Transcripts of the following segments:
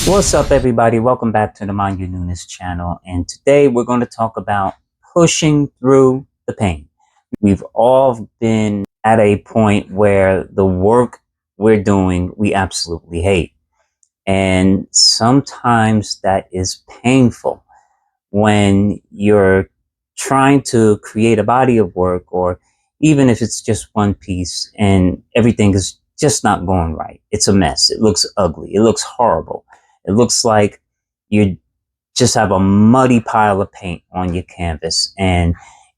What's up, everybody? Welcome back to the Mind Your Newness channel. And today we're going to talk about pushing through the pain. We've all been at a point where the work we're doing, we absolutely hate. And sometimes that is painful when you're trying to create a body of work, or even if it's just one piece and everything is just not going right. It's a mess. It looks ugly. It looks horrible. It looks like you just have a muddy pile of paint on your canvas and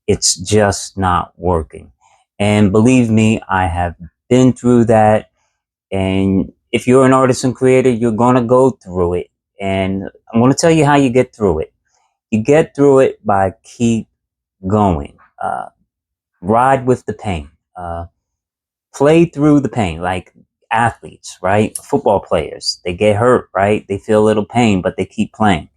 it's just not working. And believe me, I have been through that. And if you're an artist and creator, you're going to go through it. And I'm going to tell you how you get through it. You get through it by keep going. Ride with the pain. Play through the pain, like athletes, right? Football players, they get hurt, right? They feel a little pain, but they keep playing.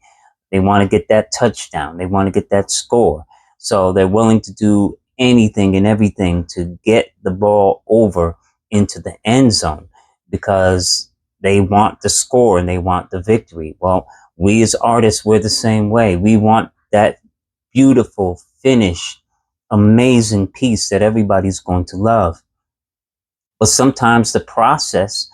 They want to get that touchdown. They want to get that score. So they're willing to do anything and everything to get the ball over into the end zone because they want the score and they want the victory. Well, we as artists, we're the same way. We want that beautiful, finished, amazing piece that everybody's going to love. But sometimes the process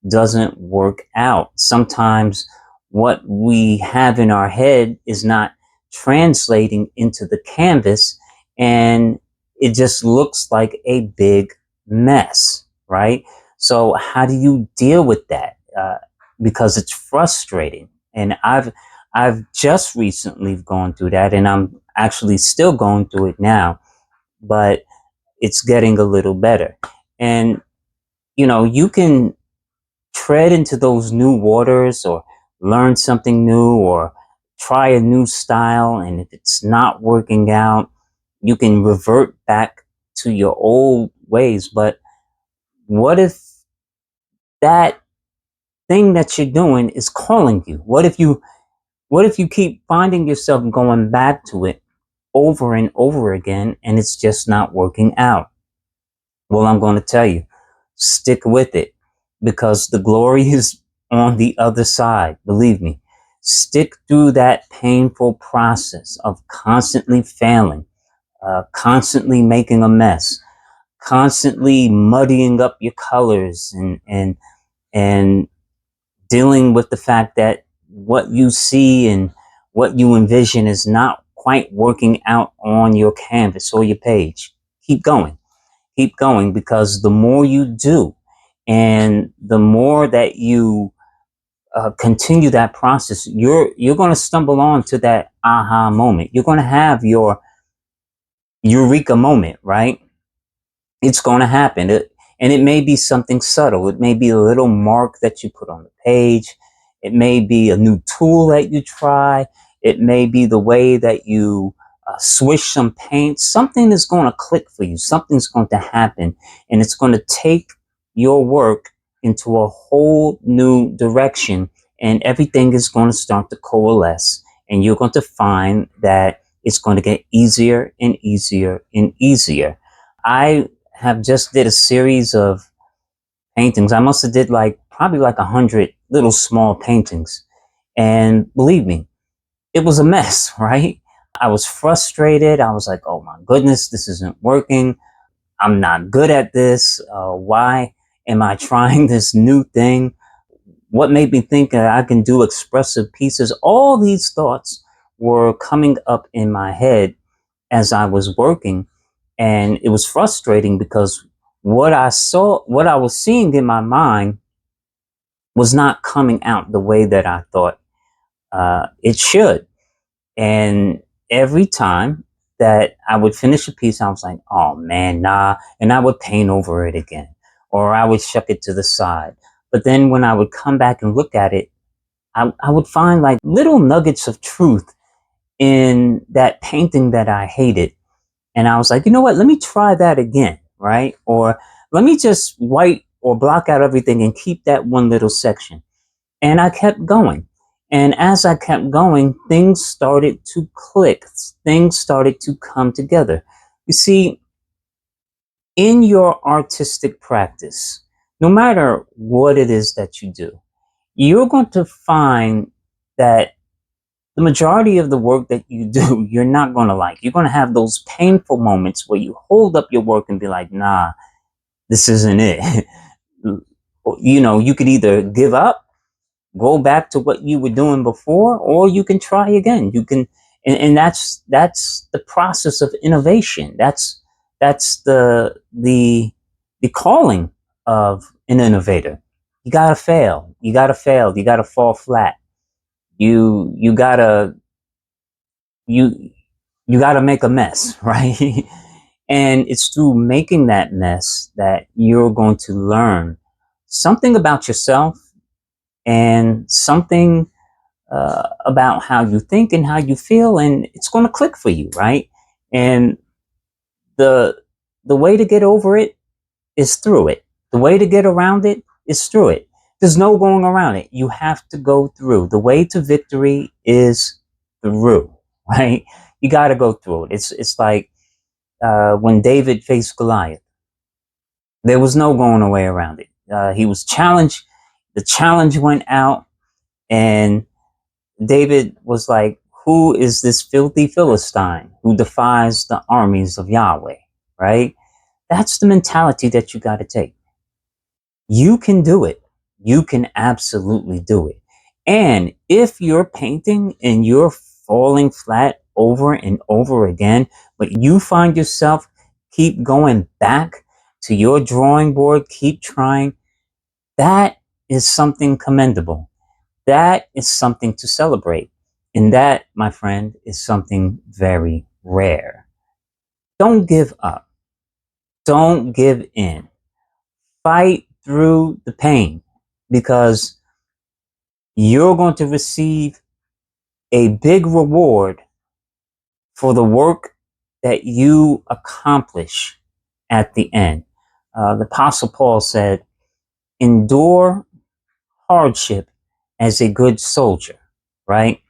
doesn't work out. Sometimes what we have in our head is not translating into the canvas, and it just looks like a big mess, right? So how do you deal with that? Because it's frustrating. And I've just recently gone through that, and I'm actually still going through it now, but it's getting a little better. And you can tread into those new waters or learn something new or try a new style. And if it's not working out, you can revert back to your old ways. But what if that thing that you're doing is calling you? What if you keep finding yourself going back to it over and over again and it's just not working out? Well, I'm going to tell you, stick with it because the glory is on the other side. Believe me, stick through that painful process of constantly failing, constantly making a mess, constantly muddying up your colors and dealing with the fact that what you see and what you envision is not quite working out on your canvas or your page. Keep going, because the more you do and the more that you continue that process, you're going to stumble on to that aha moment. You're going to have your eureka moment, right? It's going to happen. And it may be something subtle. It may be a little mark that you put on the page. It may be a new tool that you try. It may be the way that you swish some paint. Something is going to click for you. Something's going to happen. And it's going to take your work into a whole new direction. And everything is going to start to coalesce. And you're going to find that it's going to get easier and easier and easier. I have just did a series of paintings. I must have did probably 100 little small paintings. And believe me, it was a mess, right? I was frustrated. I was like, oh my goodness, this isn't working. I'm not good at this. Why am I trying this new thing? What made me think that I can do expressive pieces? All these thoughts were coming up in my head as I was working. And it was frustrating because what I was seeing in my mind was not coming out the way that I thought it should. And every time that I would finish a piece, I was like, oh man, nah. And I would paint over it again, or I would shuck it to the side. But then when I would come back and look at it, I would find little nuggets of truth in that painting that I hated. And I was like, you know what? Let me try that again, right? Or let me just white or block out everything and keep that one little section. And I kept going. And as I kept going, things started to click. Things started to come together. You see, in your artistic practice, no matter what it is that you do, you're going to find that the majority of the work that you do, you're not going to like. You're going to have those painful moments where you hold up your work and be like, nah, this isn't it. You could either give up, go back to what you were doing before, or you can try again. You can, and that's the process of innovation. That's the calling of an innovator. You gotta fail. You gotta fail. You gotta fall flat. You gotta you you gotta make a mess, right? And it's through making that mess that you're going to learn something about yourself and something about how you think and how you feel, and it's going to click for you, right? And the the way to get over it is through it. The way to get around it is through it. There's no going around it. You have to go through. The way to victory is through, right? You got to go through it. It's like when David faced Goliath. There was no going away around it. He was challenged. The challenge went out, and David was like, "Who is this filthy Philistine who defies the armies of Yahweh?" Right? That's the mentality that you got to take. You can do it. You can absolutely do it. And if you're painting and you're falling flat over and over again, but you find yourself keep going back to your drawing board, keep trying, that is something commendable. That is something to celebrate. And that, my friend, is something very rare. Don't give up. Don't give in. Fight through the pain, because you're going to receive a big reward for the work that you accomplish at the end. The Apostle Paul said, endure hardship as a good soldier, right?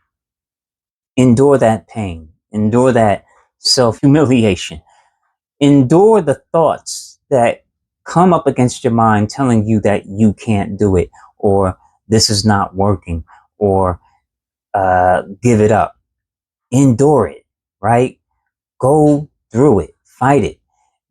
Endure that pain, endure that self humiliation, endure the thoughts that come up against your mind telling you that you can't do it, or this is not working, or give it up. Endure it, right? Go through it, fight it,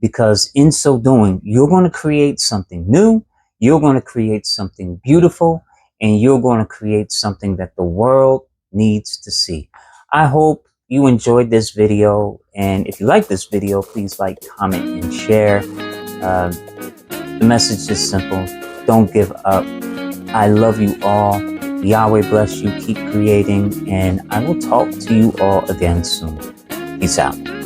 because in so doing, you're going to create something new, you're going to create something beautiful, and you're going to create something that the world needs to see. I hope you enjoyed this video, and if you like this video, please like, comment, and share. The message is simple. Don't give up. I love you all. Yahweh bless you. Keep creating, and I will talk to you all again soon. Peace out.